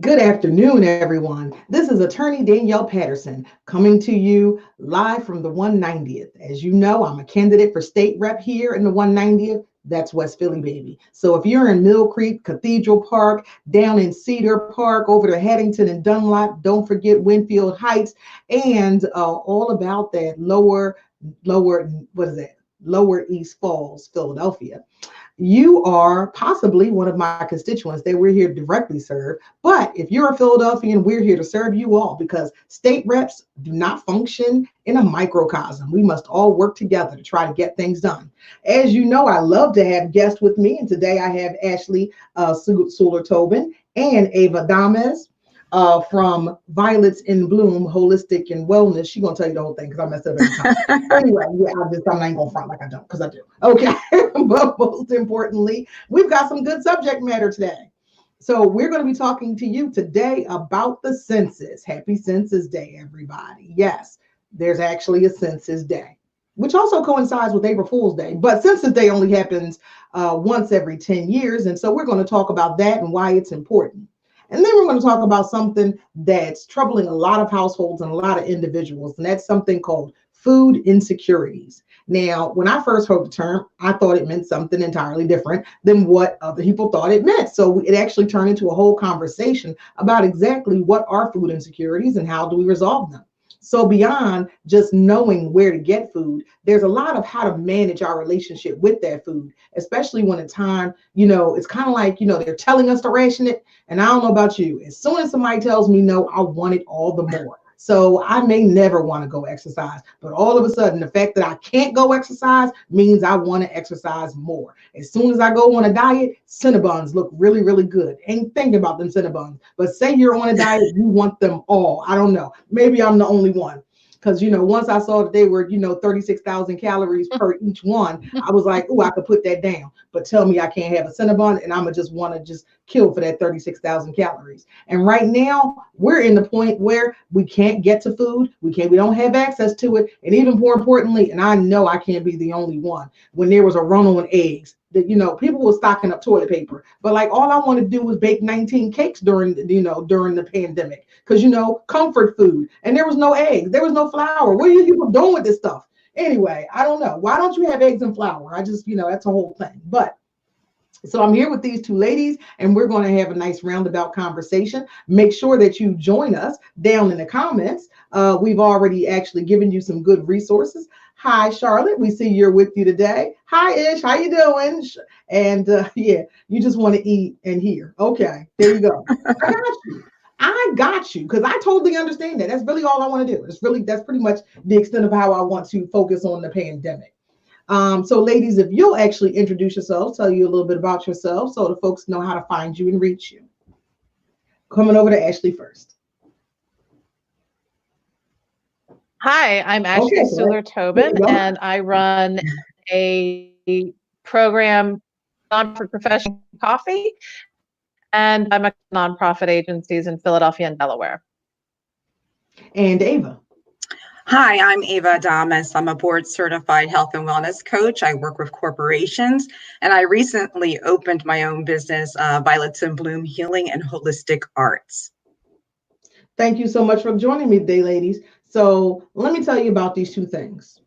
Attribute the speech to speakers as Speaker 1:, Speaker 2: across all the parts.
Speaker 1: Good afternoon, everyone. This is Attorney Danyl Patterson coming to you live from the 190th. As you know, I'm a candidate for state rep here in the 190th. That's West Philly, baby. So if you're in Mill Creek, Cathedral Park, down in Cedar Park, over to Haddington and Dunlop, don't forget Winfield Heights, and all about that what is that? Lower East Falls, Philadelphia. You are possibly one of my constituents that we're here to directly serve. But if you're a Philadelphian, we're here to serve you all because state reps do not function in a microcosm. We must all work together to try to get things done. As you know, I love to have guests with me, and today I have Ashley er-Tobin and Ava Dames from Violets in Bloom, Holistic and Wellness. She's gonna tell you the whole thing because I messed up every time. Anyway, yeah, I'm not gonna front like I don't because I do. Okay, but most importantly, we've got some good subject matter today. So we're going to be talking to you today about the census. Happy Census Day, everybody. Yes, there's actually a Census Day, which also coincides with April Fool's Day. But Census Day only happens once every 10 years. And so we're going to talk about that and why it's important. And then we're going to talk about something that's troubling a lot of households and a lot of individuals, and that's something called food insecurities. Now, when I first heard the term, I thought it meant something entirely different than what other people thought it meant. So it actually turned into a whole conversation about exactly what are food insecurities and how do we resolve them. So beyond just knowing where to get food, there's a lot of how to manage our relationship with that food, especially when it's time, it's kind of like, they're telling us to ration it. And I don't know about you, as soon as somebody tells me no, I want it all the more. So I may never want to go exercise, but all of a sudden, the fact that I can't go exercise means I want to exercise more. As soon as I go on a diet, Cinnabons look really, really good. Ain't thinking about them Cinnabons, but say you're on a diet, you want them all. I don't know. Maybe I'm the only one. Because, once I saw that they were, 36,000 calories per each one, I was like, oh, I could put that down. But tell me I can't have a Cinnabon and I'm going to just want to just kill for that 36,000 calories. And right now, we're in the point where we can't get to food. We don't have access to it. And even more importantly, and I know I can't be the only one, when there was a run on eggs, that people were stocking up toilet paper, but like all I want to do was bake 19 cakes during the pandemic because comfort food, and there was no eggs, there was no flour. What are you people doing with this stuff anyway? I don't know. Why don't you have eggs and flour? I just that's a whole thing. But so I'm here with these two ladies, and we're going to have a nice roundabout conversation. Make sure that you join us down in the comments. We've already actually given you some good resources. Hi, Charlotte. We see you're with you today. Hi, Ish. How you doing? And yeah, you just want to eat and hear. Okay, there you go. I got you because I totally understand that. That's really all I want to do. That's pretty much the extent of how I want to focus on the pandemic. So ladies, if you'll actually introduce yourselves, tell you a little bit about yourselves so the folks know how to find you and reach you. Coming over to Ashley first.
Speaker 2: Hi, I'm Ashley er-Tobin, and I run a program for professional coffee, and I'm a nonprofit agencies in Philadelphia and Delaware.
Speaker 1: And Ava.
Speaker 3: Hi, I'm Ava Dames. I'm a board certified health and wellness coach. I work with corporations, and I recently opened my own business, Violets in Bloom Healing and Holistic Arts.
Speaker 1: Thank you so much for joining me today, ladies. So let me tell you about these two things.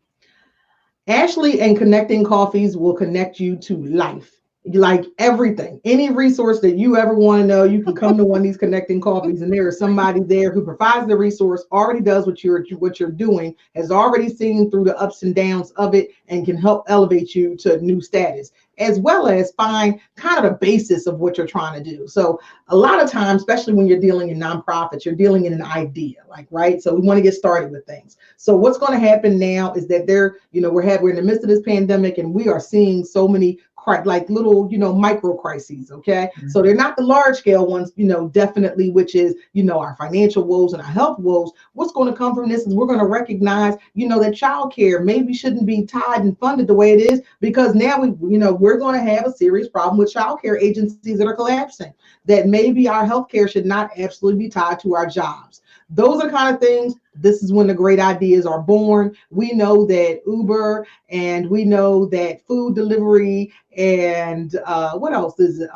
Speaker 1: Ashley and Connecting Coffees will connect you to life. Like everything, any resource that you ever want to know, you can come to one of these Connecting Coffees, and there is somebody there who provides the resource, already does what you're doing, has already seen through the ups and downs of it, and can help elevate you to a new status, as well as find kind of the basis of what you're trying to do. So a lot of times, especially when you're dealing in nonprofits, you're dealing in an idea, right? So we want to get started with things. So what's going to happen now is that we're in the midst of this pandemic, and we are seeing so many like little, micro crises. Okay. Mm-hmm. So they're not the large scale ones, definitely, which is, our financial woes and our health woes. What's going to come from this is we're going to recognize, that childcare maybe shouldn't be tied and funded the way it is, because now we're going to have a serious problem with childcare agencies that are collapsing, that maybe our healthcare should not absolutely be tied to our jobs. Those are the kind of things. This is when the great ideas are born. We know that Uber, and we know that food delivery, and what else is it?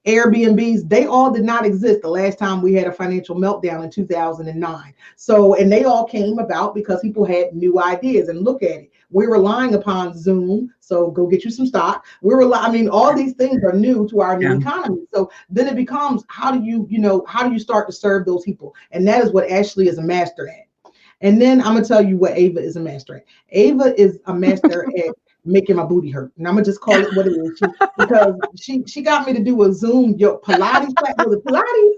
Speaker 1: Airbnbs, they all did not exist the last time we had a financial meltdown in 2009. So, and they all came about because people had new ideas. And look at it. We're relying upon Zoom. So go get you some stock. I mean, all these things are new to our new economy. So then it becomes, how do you start to serve those people? And that is what Ashley is a master at. And then I'm going to tell you what Ava is a master at. Ava is a master at making my booty hurt. And I'm going to just call it what it is. Because she got me to do a Zoom, Pilates class. Was it Pilates?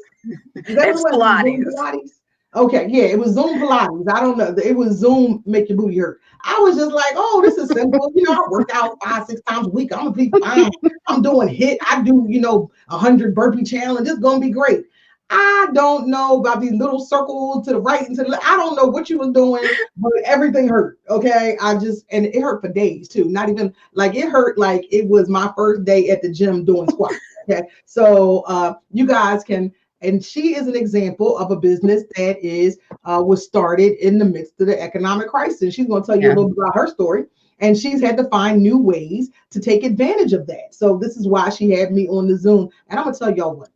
Speaker 3: It's Pilates.
Speaker 1: Pilates. Okay, yeah, it was Zoom Pilates. I don't know. It was Zoom make your booty hurt. I was just like, oh, this is simple. I work out 5-6 times a week. I'm gonna be fine. I'm doing HIIT. I do, 100 burpee challenge. It's gonna be great. I don't know about these little circles to the right and to the left. I don't know what you was doing, but everything hurt. Okay. And it hurt for days too. Not even like it hurt like it was my first day at the gym doing squats. Okay. So you guys can, and she is an example of a business that was started in the midst of the economic crisis. She's going to tell you a little bit about her story. And she's had to find new ways to take advantage of that. So this is why she had me on the Zoom. And I'm going to tell y'all what.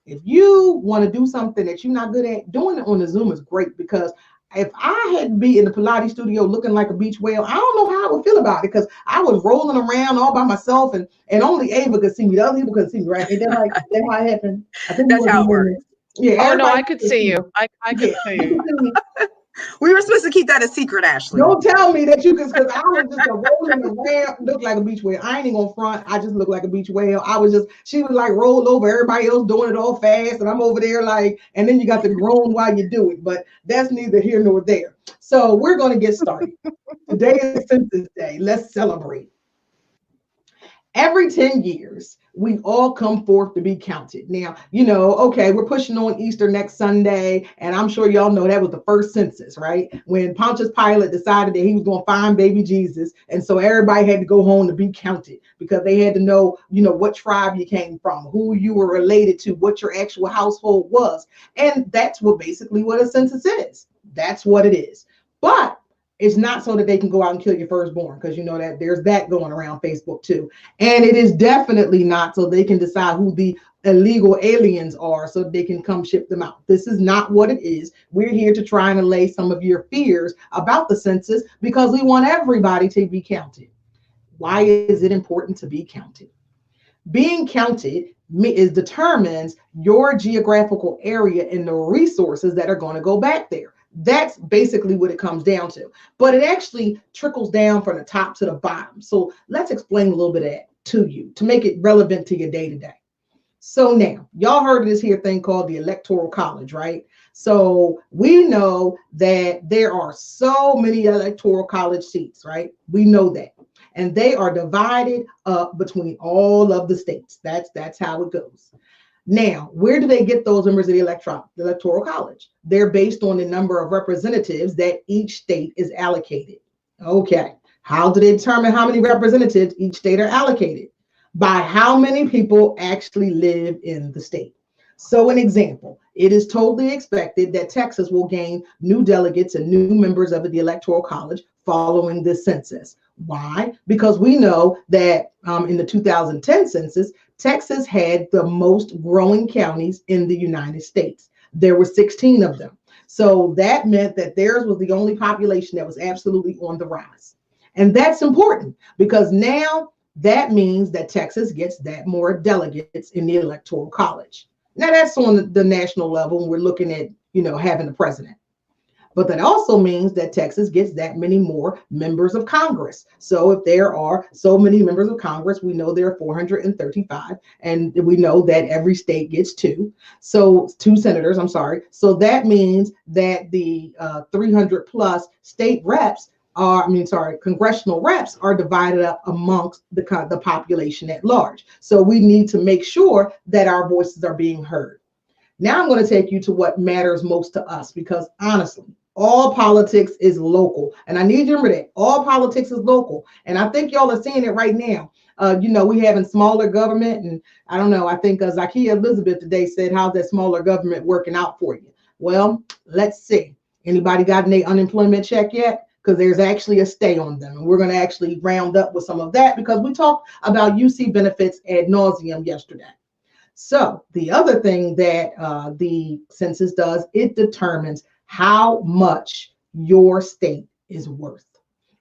Speaker 1: If you want to do something that you're not good at, doing it on the Zoom is great, because if I had to be in the Pilates studio looking like a beach whale, I don't know how I would feel about it, because I was rolling around all by myself and only Ava could see me. The other people couldn't see me, right? And then like that's how it happened. I think
Speaker 3: that's how it works.
Speaker 2: Yeah. Oh no, I could see you. I could see you.
Speaker 3: We were supposed to keep that a secret, Ashley.
Speaker 1: Don't tell me that you could, because I was just rolling around, looked like a beach whale. I ain't even gonna front. I just look like a beach whale. She was like rolled over, everybody else doing it all fast, and I'm over there like, and then you got to groan while you do it. But that's neither here nor there. So we're gonna get started. Today is Census Day. Let's celebrate. Every 10 years, we all come forth to be counted. Now, okay, we're pushing on Easter next Sunday, and I'm sure y'all know that was the first census, right? When Pontius Pilate decided that he was going to find baby Jesus, and so everybody had to go home to be counted, because they had to know, what tribe you came from, who you were related to, what your actual household was. And that's basically what a census is. That's what it is. But it's not so that they can go out and kill your firstborn, because that there's that going around Facebook too. And it is definitely not so they can decide who the illegal aliens are so they can come ship them out. This is not what it is. We're here to try and allay some of your fears about the census, because we want everybody to be counted. Why is it important to be counted? Being counted determines your geographical area and the resources that are going to go back there. That's basically what it comes down to. But it actually trickles down from the top to the bottom. So let's explain a little bit of that to you to make it relevant to your day-to-day. So now, y'all heard of this here thing called the Electoral College, right? So we know that there are so many Electoral College seats, right? We know that. And they are divided up between all of the states. That's how it goes. Now, where do they get those members of the Electoral College? They're based on the number of representatives that each state is allocated. Okay, how do they determine how many representatives each state are allocated? By how many people actually live in the state. So an example, it is totally expected that Texas will gain new delegates and new members of the Electoral College following this census. Why? Because we know that in the 2010 census, Texas had the most growing counties in the United States. There were 16 of them. So that meant that theirs was the only population that was absolutely on the rise. And that's important, because now that means that Texas gets that more delegates in the Electoral College. Now that's on the national level when we're looking at, having the president. But that also means that Texas gets that many more members of Congress. So if there are so many members of Congress, we know there are 435, and we know that every state gets two. So 2 senators, So that means that the 300 plus state reps congressional reps are divided up amongst the population at large. So we need to make sure that our voices are being heard. Now I'm going to take you to what matters most to us, because honestly, all politics is local. And I need you to remember that all politics is local. And I think y'all are seeing it right now. We having smaller government, and I don't know, I think Zakia Elizabeth today said, how's that smaller government working out for you? Well, let's see. Anybody got an unemployment check yet? Because there's actually a stay on them. And we're going to actually round up with some of that, because we talked about UC benefits ad nauseum yesterday. So the other thing that the census does, it determines how much your state is worth.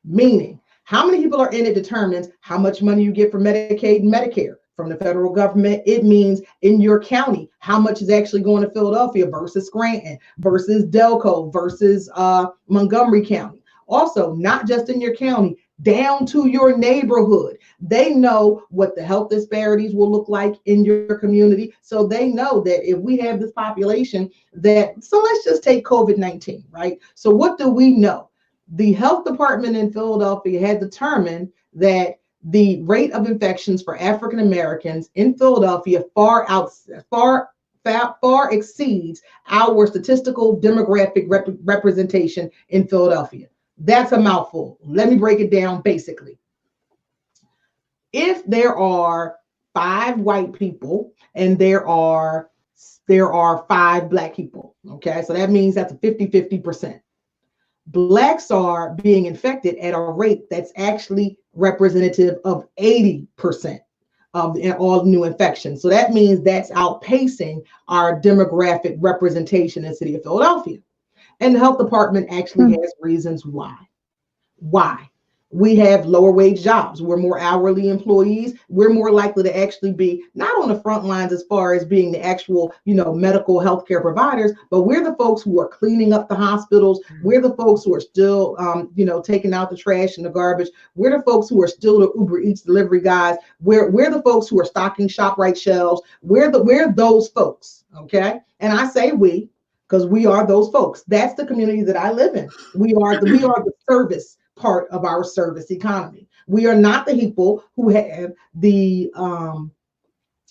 Speaker 1: Meaning, how many people are in it determines how much money you get from Medicaid and Medicare from the federal government. It means in your county, how much is actually going to Philadelphia versus Scranton versus Delco versus Montgomery County. Also, not just in your county, down to your neighborhood. They know what the health disparities will look like in your community. So they know that if we have this population so let's just take COVID-19, right? So what do we know? The health department in Philadelphia had determined that the rate of infections for African Americans in Philadelphia far exceeds our statistical demographic representation in Philadelphia. That's a mouthful. Let me break it down basically. If there are 5 white people and there are 5 Black people, okay, so that means that's a 50-50%. Blacks are being infected at a rate that's actually representative of 80% of all new infections. So that means that's outpacing our demographic representation in the city of Philadelphia. And the health department actually has reasons why. Why? We have lower wage jobs. We're more hourly employees. We're more likely to actually be not on the front lines as far as being the actual, medical healthcare providers, but we're the folks who are cleaning up the hospitals. We're the folks who are still, taking out the trash and the garbage. We're the folks who are still the Uber Eats delivery guys. We're the folks who are stocking ShopRite shelves. We're those folks, okay? And I say we, because we are those folks. That's the community that I live in. We are the service part of our service economy. We are not the people who have the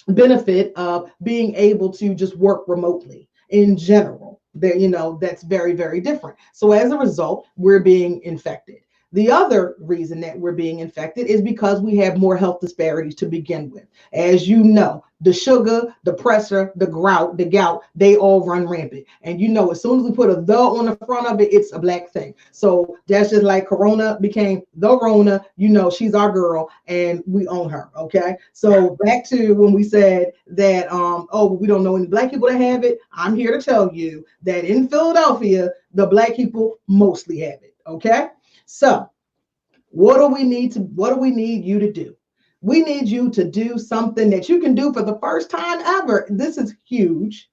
Speaker 1: benefit of being able to just work remotely in general. That's very, very different. So as a result, we're being infected. The other reason that we're being infected is because we have more health disparities to begin with. As you know, the sugar, the pressure, the gout, they all run rampant. And as soon as we put a "the" on the front of it, it's a Black thing. So that's just like Corona became the Rona, she's our girl and we own her, okay? So back to when we said that, we don't know any Black people that have it. I'm here to tell you that in Philadelphia, the Black people mostly have it, okay? So what do we need you to do? We need you to do something that you can do for the first time ever. This is huge.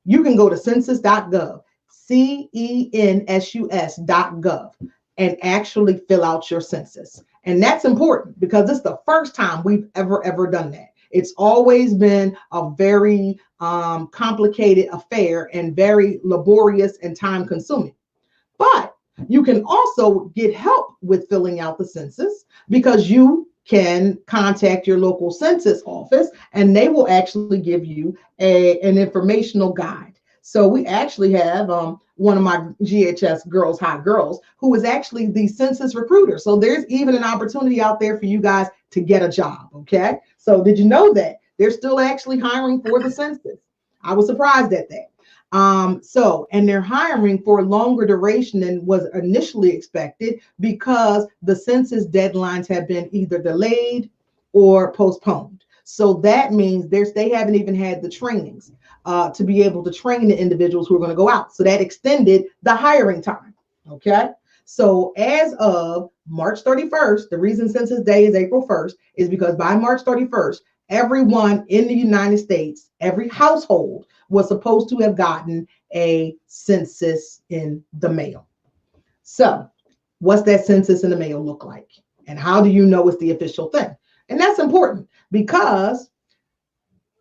Speaker 1: You can go to census.gov, census.gov, and actually fill out your census. And that's important because it's the first time we've ever done that. It's always been a very complicated affair and very laborious and time consuming. But you can also get help with filling out the census because you can contact your local census office and they will actually give you an informational guide. So we actually have one of my GHS girls, hot girls, who is actually the census recruiter. So there's even an opportunity out there for you guys to get a job, okay? So did you know that they're still actually hiring for the census? I was surprised at that. And they're hiring for a longer duration than was initially expected because the census deadlines have been either delayed or postponed. So that means they haven't even had the trainings to be able to train the individuals who are going to go out. So that extended the hiring time. Okay. So as of March 31st, the reason Census Day is April 1st is because by March 31st, everyone in the United States, every household was supposed to have gotten a census in the mail. So what's that census in the mail look like? And how do you know it's the official thing? And that's important because,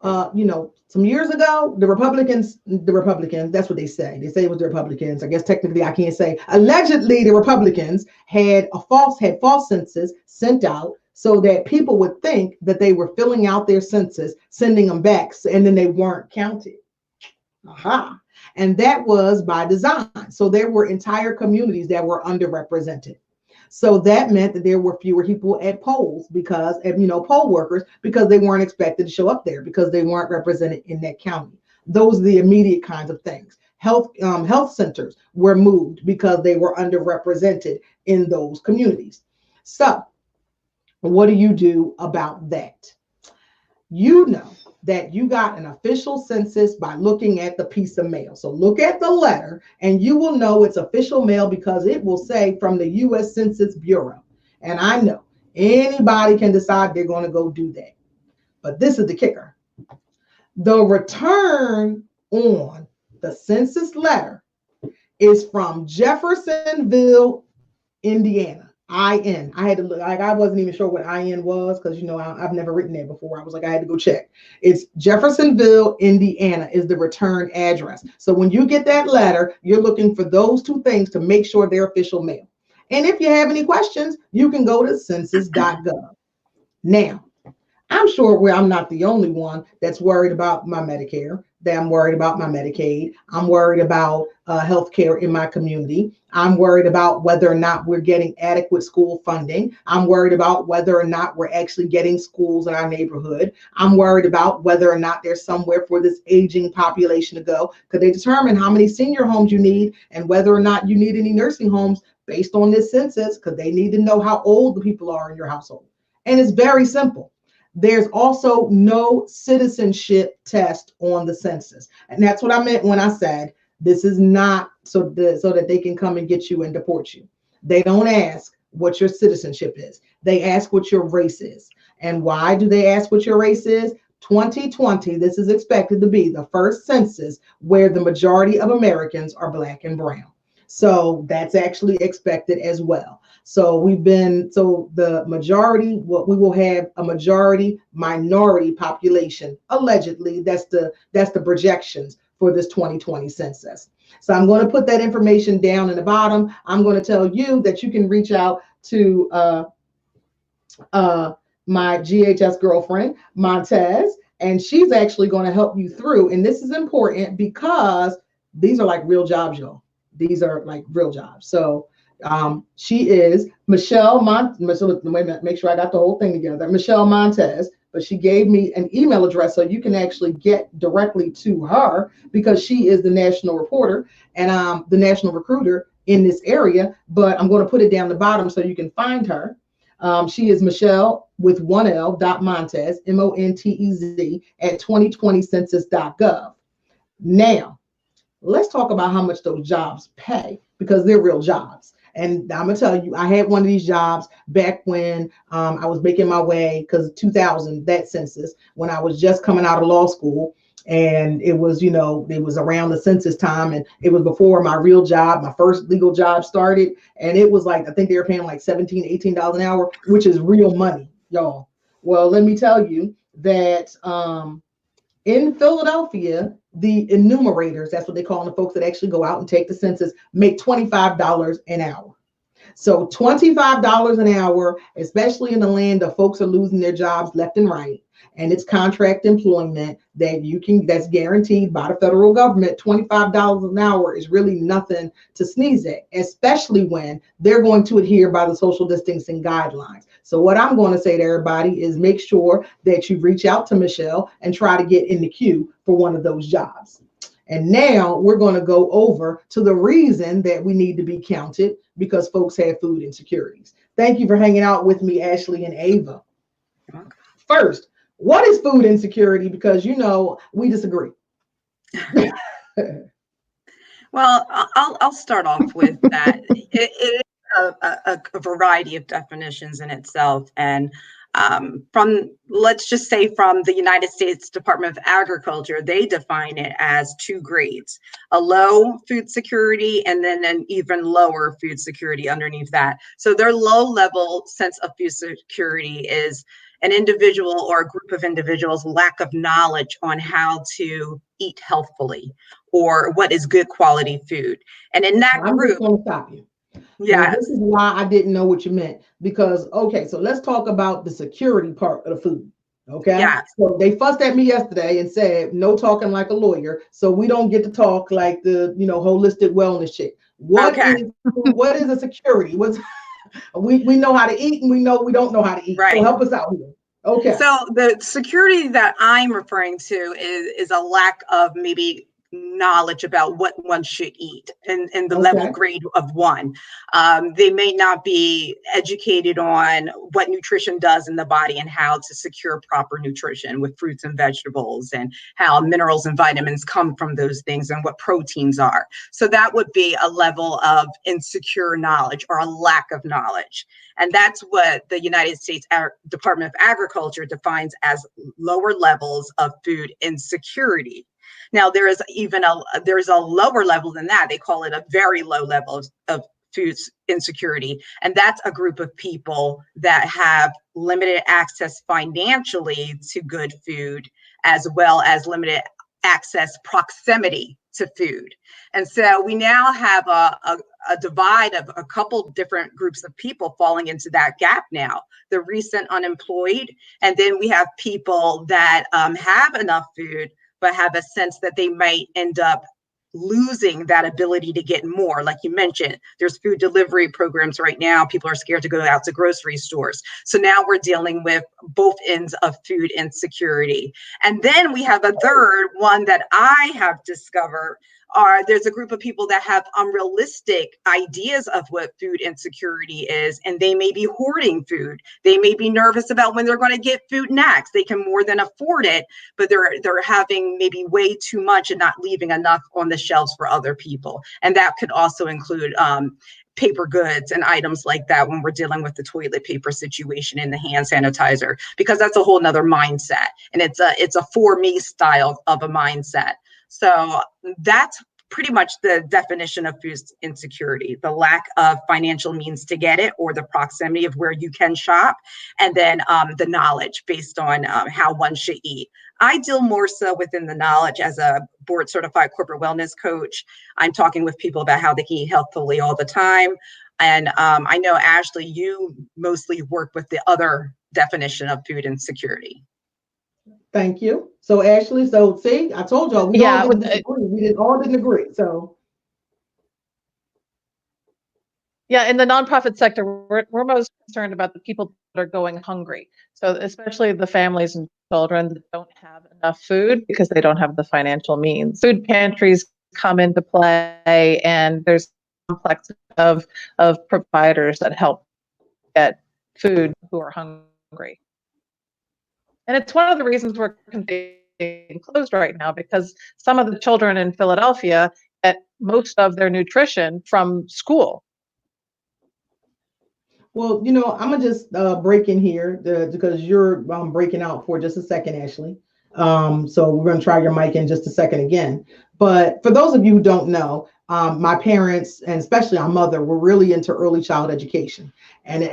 Speaker 1: some years ago, the Republicans, that's what they say. They say it was the Republicans. I guess technically I can't say. Allegedly, the Republicans had false census sent out so that people would think that they were filling out their census, sending them back, and then they weren't counted. Aha. And that was by design. So there were entire communities that were underrepresented. So that meant that there were fewer people at polls because, poll workers, because they weren't expected to show up there because they weren't represented in that county. Those are the immediate kinds of things. Health centers were moved because they were underrepresented in those communities. So what do you do about that? you know that you got an official census by looking at the piece of mail. So look at the letter and you will know it's official mail because it will say from the U.S. Census Bureau. And I know anybody can decide they're going to go do that. But this is the kicker. The return on the census letter is from Jeffersonville, Indiana. IN. I had to look, like I wasn't even sure what IN was because I've never written that before. I was like, I had to go check. It's Jeffersonville, Indiana is the return address. So when you get that letter, you're looking for those two things to make sure they're official mail. And if you have any questions, you can go to census.gov. Now, I'm sure I'm not the only one that's worried about my Medicare, that I'm worried about my Medicaid. I'm worried about healthcare in my community. I'm worried about whether or not we're getting adequate school funding. I'm worried about whether or not we're actually getting schools in our neighborhood. I'm worried about whether or not there's somewhere for this aging population to go, because they determine how many senior homes you need and whether or not you need any nursing homes based on this census, because they need to know how old the people are in your household. And it's very simple. There's also no citizenship test on the census. And that's what I meant when I said this is not so that they can come and get you and deport you. They don't ask what your citizenship is. They ask what your race is. And why do they ask what your race is? 2020, this is expected to be the first census where the majority of Americans are Black and brown. So that's actually expected as well. So we will have a majority minority population, allegedly. That's the projections for this 2020 census. So I'm going to put that information down in the bottom. I'm going to tell you that you can reach out to my GHS girlfriend, Montez, and she's actually going to help you through. And this is important because these are like real jobs, y'all. These are like real jobs. So she is Michelle Montez. Wait a minute, make sure I got the whole thing together. Michelle Montez, but she gave me an email address so you can actually get directly to her because she is the national reporter and the national recruiter in this area. But I'm going to put it down the bottom so you can find her. She is Michelle with 1L Montez, Montez at 2020census.gov. Now, let's talk about how much those jobs pay because they're real jobs. And I'm going to tell you, I had one of these jobs back when I was making my way, because 2000, that census, when I was just coming out of law school. And it was, it was around the census time, and it was before my real job, my first legal job started. And it was like, I think they were paying like $17, $18 an hour, which is real money, y'all. Well, let me tell you that in Philadelphia, the enumerators, that's what they call them, the folks that actually go out and take the census, make $25 an hour. So $25 an hour, especially in the land of folks are losing their jobs left and right. And it's contract employment that's guaranteed by the federal government. $25 an hour is really nothing to sneeze at, especially when they're going to adhere by the social distancing guidelines. So what I'm going to say to everybody is make sure that you reach out to Michelle and try to get in the queue for one of those jobs. And now we're going to go over to the reason that we need to be counted, because folks have food insecurities. Thank you for hanging out with me, Ashley and Ava. First, what is food insecurity? Because, we disagree.
Speaker 3: Well, I'll start off with that. It is a variety of definitions in itself. And let's just say from the United States Department of Agriculture, they define it as 2 grades, a low food security and then an even lower food security underneath that. So their low level sense of food security is an individual or a group of individuals' lack of knowledge on how to eat healthfully or what is good quality food. And in that group,
Speaker 1: I'm just going to stop you.
Speaker 3: Yeah,
Speaker 1: this is why I didn't know what you meant, because, okay, so let's talk about the security part of the food. Okay.
Speaker 3: Yeah.
Speaker 1: So they fussed at me yesterday and said, no talking like a lawyer. So we don't get to talk like the, holistic wellness chick. What is a security? We know how to eat and we know we don't know how to eat. Right. So help us out here. Okay.
Speaker 3: So the security that I'm referring to is a lack of maybe knowledge about what one should eat and the level grade of one. They may not be educated on what nutrition does in the body and how to secure proper nutrition with fruits and vegetables, and how minerals and vitamins come from those things and what proteins are. So that would be a level of insecure knowledge or a lack of knowledge. And that's what the United States Department of Agriculture defines as lower levels of food insecurity. Now, there is a lower level than that. They call it a very low level of food insecurity. And that's a group of people that have limited access financially to good food, as well as limited access proximity to food. And so we now have a divide of a couple different groups of people falling into that gap now. The recent unemployed, and then we have people that have enough food, but have a sense that they might end up losing that ability to get more. Like you mentioned, there's food delivery programs right now. People are scared to go out to grocery stores. So now we're dealing with both ends of food insecurity. And then we have a third one that I have discovered. There's a group of people that have unrealistic ideas of what food insecurity is, and they may be hoarding food. They may be nervous about when they're going to get food next. They can more than afford it, but they're having maybe way too much and not leaving enough on the shelves for other people. And that could also include paper goods and items like that when we're dealing with the toilet paper situation and the hand sanitizer, because that's a whole nother mindset. And it's a for me style of a mindset. So that's pretty much the definition of food insecurity: the lack of financial means to get it, or the proximity of where you can shop, and then the knowledge based on how one should eat. I deal more so within the knowledge as a board certified corporate wellness coach. I'm talking with people about how they can eat healthfully all the time. And I know, Ashley, you mostly work with the other definition of food insecurity.
Speaker 1: Thank you. So Ashley, so see, I told y'all we all didn't agree. We all didn't agree. So
Speaker 2: yeah, in the nonprofit sector, we're most concerned about the people that are going hungry. So especially the families and children that don't have enough food because they don't have the financial means. Food pantries come into play, and there's a complex of providers that help get food who are hungry. And it's one of the reasons we're closed right now, because some of the children in Philadelphia get most of their nutrition from school.
Speaker 1: Well, you know, I'm gonna just break in here because you're breaking out for just a second, Ashley. So we're gonna try your mic in just a second again. But for those of you who don't know, my parents, and especially our mother, were really into early child education. And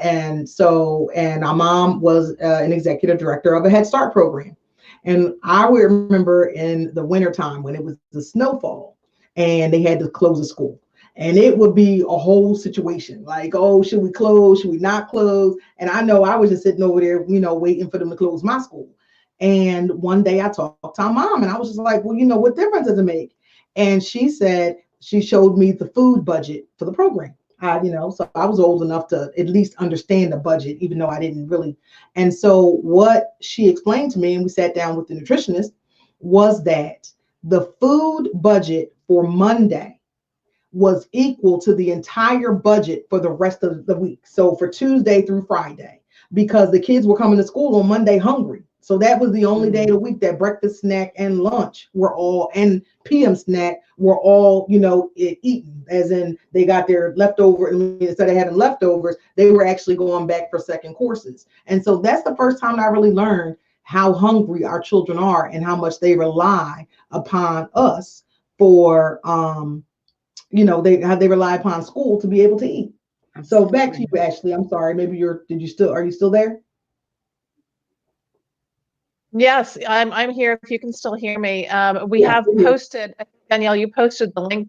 Speaker 1: our mom was an executive director of a Head Start program. And I would remember in the wintertime when it was the snowfall and they had to close the school. And it would be a whole situation like, oh, should we close? Should we not close? And I know I was just sitting over there, you know, waiting for them to close my school. And one day I talked to my mom and I was just like, well, you know, what difference does it make? And she said, she showed me the food budget for the program. So I was old enough to at least understand the budget, even though I didn't really. And so what she explained to me, and we sat down with the nutritionist, was that the food budget for Monday was equal to the entire budget for the rest of the week. So for Tuesday through Friday, because the kids were coming to school on Monday hungry. So that was the only day of the week that breakfast, snack, and lunch were all, and PM snack were all, you know, eaten, as in they got their leftover, and instead of having leftovers, they were actually going back for second courses. And so that's the first time I really learned how hungry our children are and how much they rely upon us for, how they rely upon school to be able to eat. So back to you, Ashley. I'm sorry. Maybe are you still there?
Speaker 2: Yes, I'm here. If you can still hear me, we have posted, Danielle, you posted the link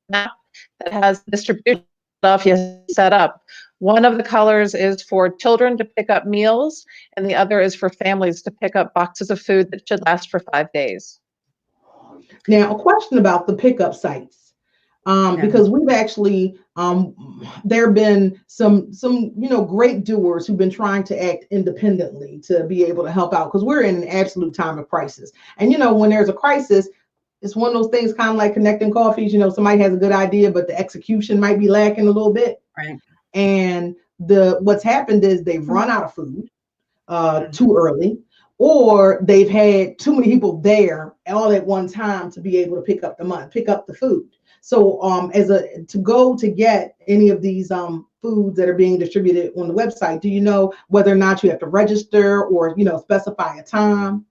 Speaker 2: now that has distribution stuff you set up. One of the colors is for children to pick up meals, and the other is for families to pick up boxes of food that should last for 5 days.
Speaker 1: Now, a question about the pickup sites. Because we've actually, there have been some great doers who've been trying to act independently to be able to help out, because we're in an absolute time of crisis. And, when there's a crisis, It's one of those things, kind of like connecting coffees. Somebody has a good idea, but the execution might be lacking a little bit.
Speaker 3: Right.
Speaker 1: And what's happened is they've run out of food too early, or they've had too many people there all at one time to be able to pick up the food. So to get any of these foods that are being distributed on the website, do you know whether or not you have to register or specify a time?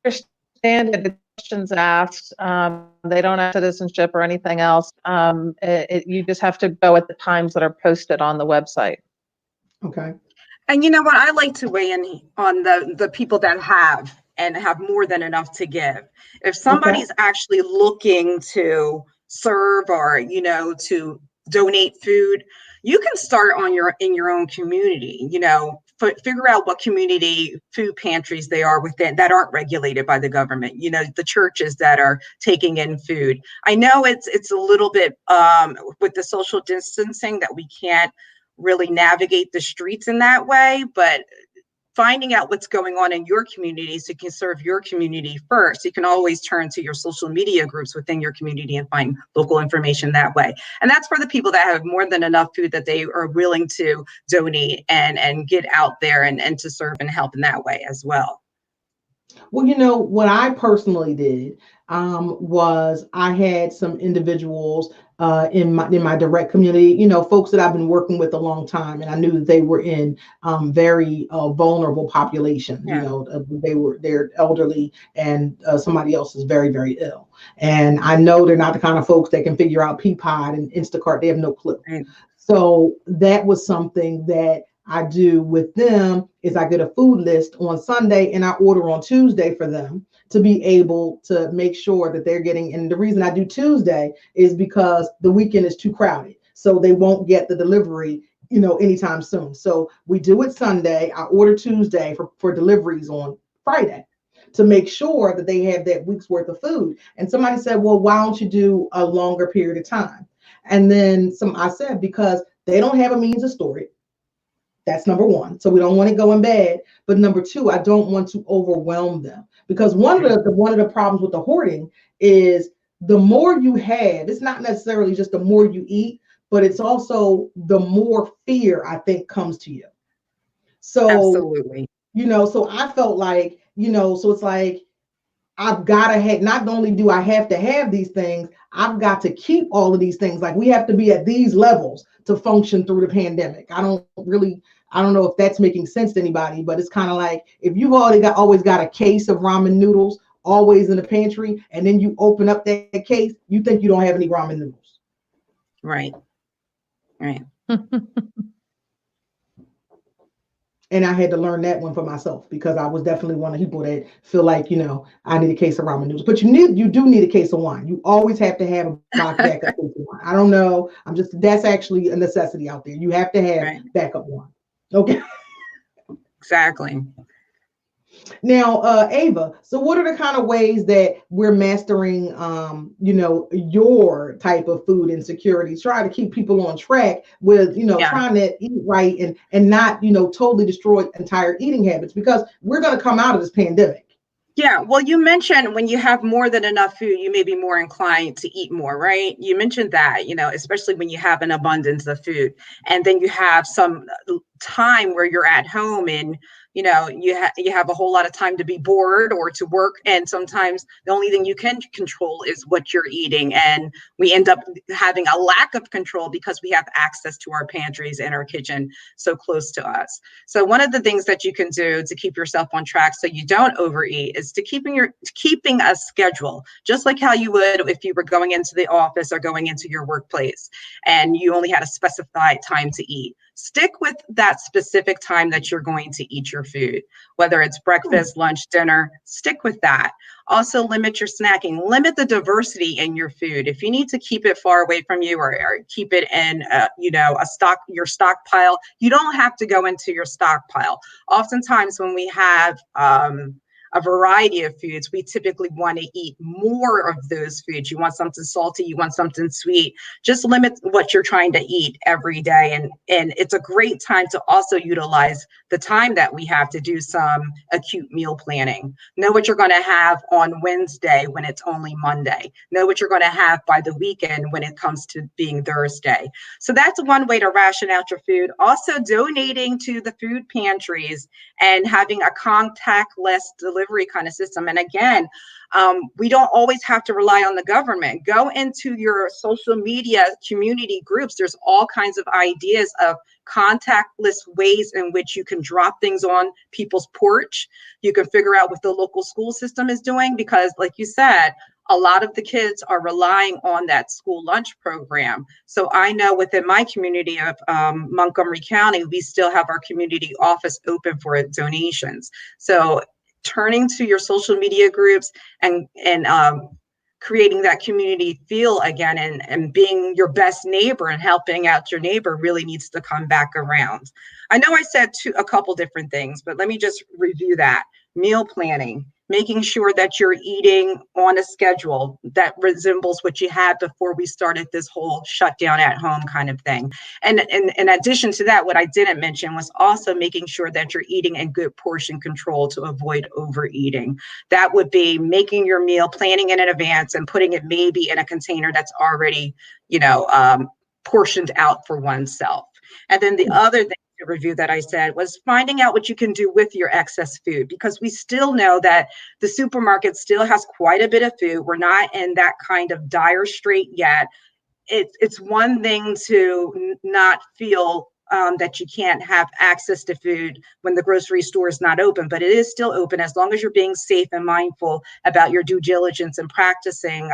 Speaker 2: Understand that the questions asked, they don't have citizenship or anything else. You just have to go at the times that are posted on the website.
Speaker 1: Okay.
Speaker 3: And you know what? I like to weigh in on the people that have more than enough to give. If somebody's actually looking to serve or, to donate food, you can start in your own community, figure out what community food pantries they are within that aren't regulated by the government, the churches that are taking in food. I know it's a little bit with the social distancing that we can't really navigate the streets in that way, but finding out what's going on in your community so you can serve your community first. You can always turn to your social media groups within your community and find local information that way. And that's for the people that have more than enough food that they are willing to donate and get out there and to serve and help in that way as well.
Speaker 1: Well, what I personally did was I had some individuals in my direct community, folks that I've been working with a long time, and I knew that they were in very vulnerable population.
Speaker 3: Yeah.
Speaker 1: They're elderly, and somebody else is very, very ill. And I know they're not the kind of folks that can figure out Peapod and Instacart. They have no clue.
Speaker 3: Right.
Speaker 1: So that was something that I do with them is I get a food list on Sunday and I order on Tuesday for them to be able to make sure that they're getting. And the reason I do Tuesday is because the weekend is too crowded. So they won't get the delivery, anytime soon. So we do it Sunday. I order Tuesday for deliveries on Friday to make sure that they have that week's worth of food. And somebody said, well, why don't you do a longer period of time? And then I said, because they don't have a means of storage. That's number one. So we don't want it going bad. But number two, I don't want to overwhelm them, because one of the problems with the hoarding is the more you have, it's not necessarily just the more you eat, but it's also the more fear I think comes to you. So
Speaker 3: absolutely,
Speaker 1: so I felt like, so it's like I've got to have, not only do I have to have these things, I've got to keep all of these things. Like we have to be at these levels to function through the pandemic. I don't know if that's making sense to anybody, but it's kind of like if you've always got a case of ramen noodles always in the pantry, and then you open up that case, you think you don't have any ramen noodles.
Speaker 3: Right.
Speaker 1: And I had to learn that one for myself, because I was definitely one of the people that feel like, I need a case of ramen noodles. But you do need a case of wine. You always have to have a backup case of wine. I don't know. That's actually a necessity out there. You have to have backup wine. Okay.
Speaker 3: Exactly.
Speaker 1: Now, Ava, so what are the kind of ways that we're mastering, your type of food insecurities, trying to keep people on track with, trying to eat right and not, totally destroy entire eating habits, because we're going to come out of this pandemic.
Speaker 3: Yeah, well, you mentioned when you have more than enough food, you may be more inclined to eat more, right? You mentioned that, especially when you have an abundance of food, and then you have some time where you're at home and you have a whole lot of time to be bored or to work, and sometimes the only thing you can control is what you're eating, and we end up having a lack of control because we have access to our pantries and our kitchen so close to us. So one of the things that you can do to keep yourself on track so you don't overeat is keeping a schedule, just like how you would if you were going into the office or going into your workplace and you only had a specified time to eat. Stick with that specific time that you're going to eat your food, whether it's breakfast, lunch, dinner, stick with that. Also limit your snacking, limit the diversity in your food. If you need to keep it far away from you or keep it in, your stockpile, you don't have to go into your stockpile. Oftentimes when we have a variety of foods, we typically want to eat more of those foods. You want something salty, you want something sweet. Just limit what you're trying to eat every day. And it's a great time to also utilize the time that we have to do some acute meal planning. Know what you're going to have on Wednesday when it's only Monday. Know what you're going to have by the weekend when it comes to being Thursday. So that's one way to ration out your food. Also donating to the food pantries and having a contactless delivery kind of system. And again, we don't always have to rely on the government. Go into your social media community groups. There's all kinds of ideas of contactless ways in which you can drop things on people's porch. You can figure out what the local school system is doing, because like you said, a lot of the kids are relying on that school lunch program. So I know within my community of Montgomery County, we still have our community office open for donations. So turning to your social media groups and creating that community feel again, and being your best neighbor and helping out your neighbor really needs to come back around. I know I said a couple different things, but let me just review that. Meal planning, making sure that you're eating on a schedule that resembles what you had before we started this whole shutdown at home kind of thing. And in addition to that, what I didn't mention was also making sure that you're eating in good portion control to avoid overeating. That would be making your meal, planning it in advance, and putting it maybe in a container that's already, portioned out for oneself. And then the other thing review that I said was finding out what you can do with your excess food, because we still know that the supermarket still has quite a bit of food. We're not in that kind of dire strait yet. It's one thing to not feel that you can't have access to food when the grocery store is not open, but it is still open as long as you're being safe and mindful about your due diligence and practicing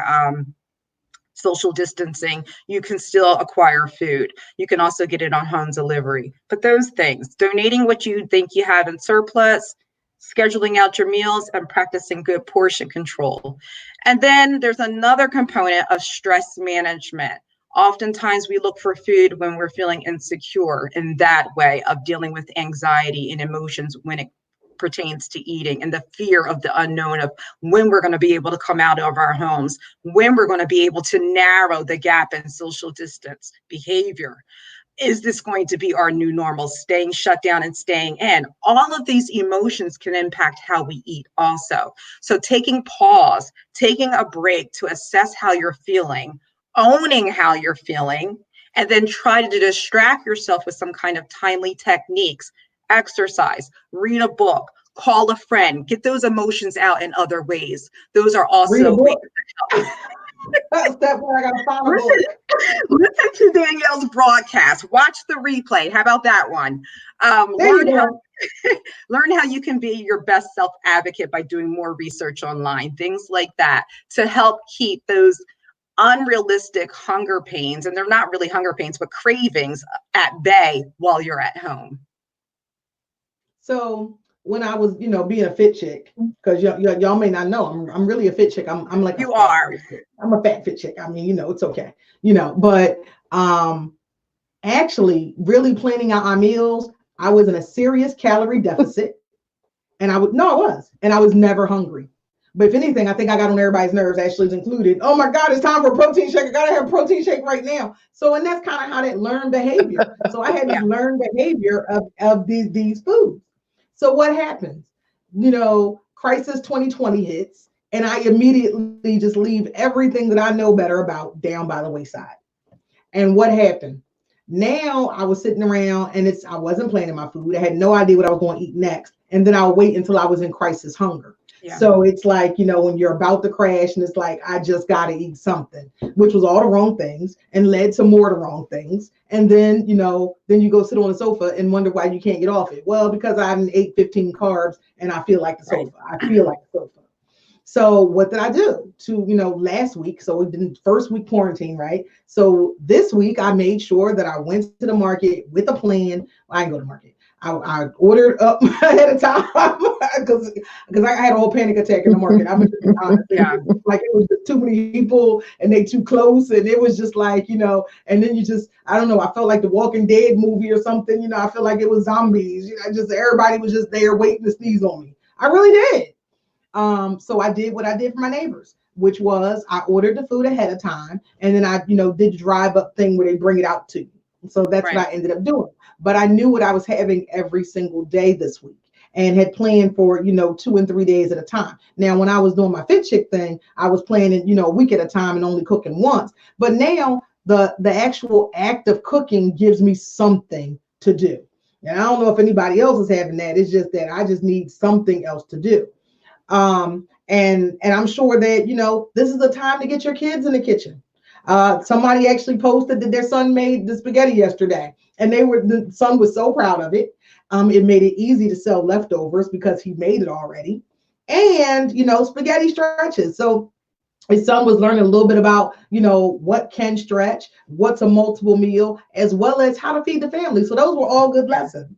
Speaker 3: social distancing. You can still acquire food. You can also get it on home delivery. But those things, donating what you think you have in surplus, scheduling out your meals, and practicing good portion control. And then there's another component of stress management. Oftentimes we look for food when we're feeling insecure, in that way of dealing with anxiety and emotions when it pertains to eating, and the fear of the unknown of when we're going to be able to come out of our homes, when we're going to be able to narrow the gap in social distance behavior. Is this going to be our new normal, staying shut down and staying in? All of these emotions can impact how we eat also. So taking pause, taking a break to assess how you're feeling, owning how you're feeling, and then try to distract yourself with some kind of timely techniques. Exercise, read a book, call a friend, get those emotions out in other ways. Those are also ways to help.
Speaker 1: That's that where I gotta find a book.
Speaker 3: Listen to Danielle's broadcast. Watch the replay. How about that one? Learn how you can be your best self-advocate by doing more research online, things like that, to help keep those unrealistic hunger pains, and they're not really hunger pains, but cravings, at bay while you're at home.
Speaker 1: So when I was, being a fit chick, because y'all may not know, I'm really a fit chick. I'm like
Speaker 3: you are.
Speaker 1: I'm a fat fit chick. I mean, it's okay, but actually really planning out my meals, I was in a serious calorie deficit, and I was never hungry. But if anything, I think I got on everybody's nerves, Ashley's included. Oh my God, it's time for a protein shake. I gotta have a protein shake right now. So, and that's kind of how that learned behavior. So I had this learned behavior of these foods. So what happens? Crisis 2020 hits, and I immediately just leave everything that I know better about down by the wayside. And what happened? Now I was sitting around, and I wasn't planning my food. I had no idea what I was going to eat next. And then I'll wait until I was in crisis hunger. Yeah. So it's like, when you're about to crash, and it's like, I just got to eat something, which was all the wrong things and led to more of the wrong things. And then, then you go sit on the sofa and wonder why you can't get off it. Well, because I haven't ate 15 carbs and I feel like the sofa. Right. I feel like the sofa. So what did I do last week? So we did first week quarantine, right? So this week I made sure that I went to the market with a plan. I didn't go to market. I ordered up ahead of time because I had a whole panic attack in the market. I'm just honest. Yeah. Like it was just too many people and they too close, and it was just like, and then I don't know, I felt like the Walking Dead movie or something. I feel like it was zombies. Everybody was just there waiting to sneeze on me. I really did. So I did what I did for my neighbors, which was I ordered the food ahead of time, and then I, did the drive up thing where they bring it out to you. So that's
Speaker 3: Right.
Speaker 1: what I ended up doing. But I knew what I was having every single day this week and had planned for, 2 and 3 days at a time. Now, when I was doing my Fit Chick thing, I was planning, a week at a time and only cooking once. But now the actual act of cooking gives me something to do. And I don't know if anybody else is having that. It's just that I just need something else to do. And I'm sure that, this is the time to get your kids in the kitchen. Somebody actually posted that their son made the spaghetti yesterday, and the son was so proud of it. It made it easy to sell leftovers because he made it already. And, spaghetti stretches. So his son was learning a little bit about, what can stretch, what's a multiple meal, as well as how to feed the family. So those were all good lessons,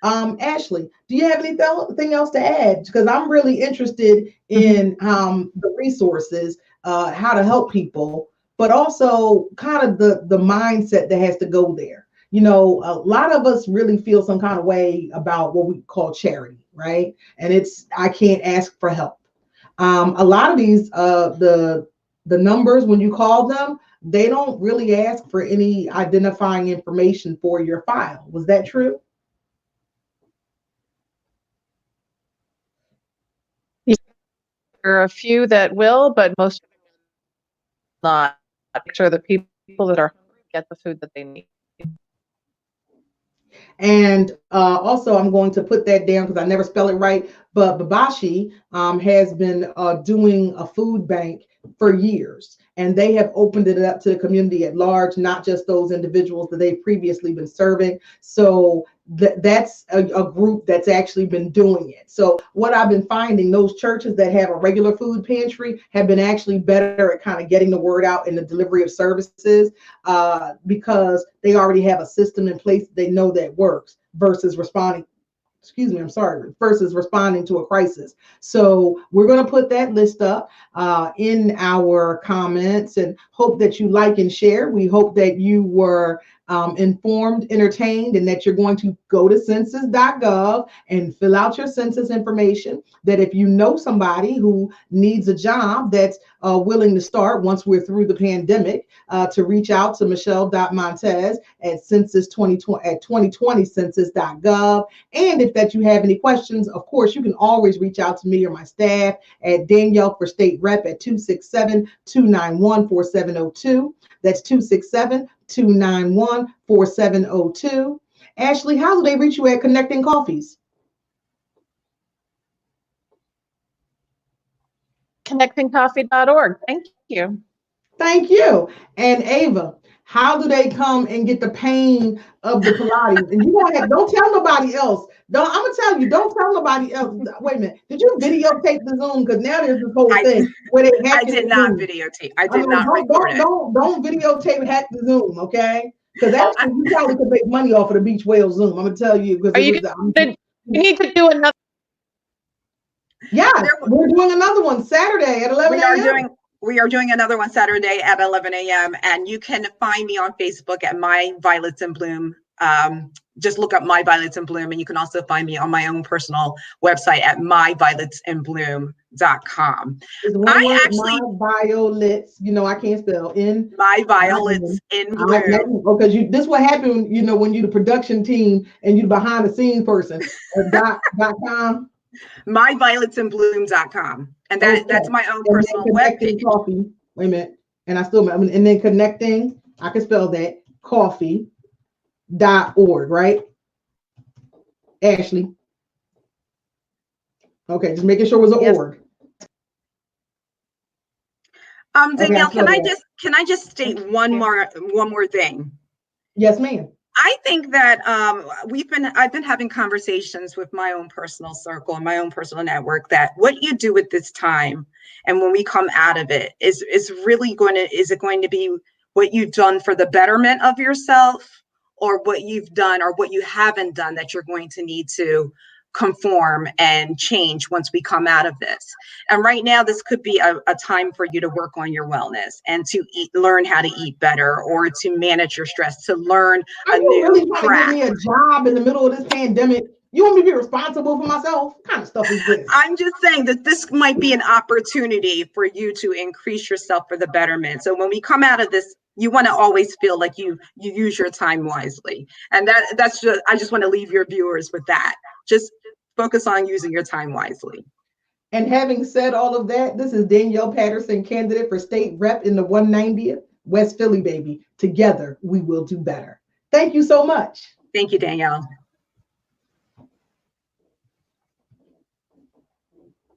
Speaker 1: Ashley, do you have anything else to add? Because I'm really interested in the resources, how to help people, but also kind of the mindset that has to go there. A lot of us really feel some kind of way about what we call charity, right? And I can't ask for help. A lot of these, the numbers, when you call them, they don't really ask for any identifying information for your file. Was that true?
Speaker 2: There are a few that will, but most not. Make sure the people that are hungry get the food that they need.
Speaker 1: And also, I'm going to put that down because I never spell it right. But Babashi has been doing a food bank for years, and they have opened it up to the community at large, not just those individuals that they've previously been serving. So that's a group that's actually been doing it. So what I've been finding, those churches that have a regular food pantry have been actually better at kind of getting the word out in the delivery of services because they already have a system in place. They know that works versus responding to a crisis. So we're going to put that list up in our comments and hope that you like and share. We hope that you were informed, entertained, and that you're going to go to census.gov and fill out your census information. That if you know somebody who needs a job that's willing to start once we're through the pandemic, to reach out to Michelle.Montez at Census 2020 at 2020census.gov. And if that you have any questions, of course, you can always reach out to me or my staff at Danyl for State Rep at 267-291-4702. That's 267-291-4702. Ashley, how do they reach you at Connecting Coffees?
Speaker 2: ConnectingCoffee.org. Thank you.
Speaker 1: Thank you. And Ava, how do they come and get the pain of the Pilates? And don't tell nobody else. I'm gonna tell you, don't tell nobody else. Wait a minute. Did you videotape the Zoom? Because now there's this whole thing where they hack the Zoom.
Speaker 3: I did not videotape. I did not record it.
Speaker 1: Don't videotape hack the Zoom, okay? Because actually you probably could make money off of the Beach Whale Zoom. I'm gonna tell you because
Speaker 2: you need to do another.
Speaker 1: Yeah, we're doing another one Saturday at 11 a.m.
Speaker 3: We are doing another one Saturday at 11 a.m. And you can find me on Facebook at My Violets in Bloom. Just look up My Violets in Bloom, and you can also find me on my own personal website at myvioletsinbloom.com.
Speaker 1: My violets, I can't spell in
Speaker 3: My Violets in Bloom.
Speaker 1: Because this what happened, when you the production team and you the behind the scenes person. .com.
Speaker 3: myvioletsinbloom.com. And that's my own personal webpage.
Speaker 1: Coffee. Wait a minute. And and then connecting, I can spell that, coffee.org, right? Ashley. Okay, just making sure it was an org.
Speaker 3: Danyl, can I just state one more thing?
Speaker 1: Yes, ma'am.
Speaker 3: I think that I've been having conversations with my own personal circle and my own personal network that what you do at this time and when we come out of it is it going to be what you've done for the betterment of yourself, or what you've done or what you haven't done that you're going to need to conform and change once we come out of this. And right now, this could be a time for you to work on your wellness and to learn how to eat better, or to manage your stress, to learn a new craft.
Speaker 1: Give me a job in the middle of this pandemic You want me to be responsible for myself? What kind of stuff is this?
Speaker 3: I'm just saying that this might be an opportunity for you to increase yourself for the betterment. So when we come out of this, you want to always feel like you use your time wisely. And that's just, I just want to leave your viewers with that. Just focus on using your time wisely.
Speaker 1: And having said all of that, this is Danyl Patterson, candidate for state rep in the 190th, West Philly, baby. Together, we will do better. Thank you so much.
Speaker 3: Thank you, Danyl.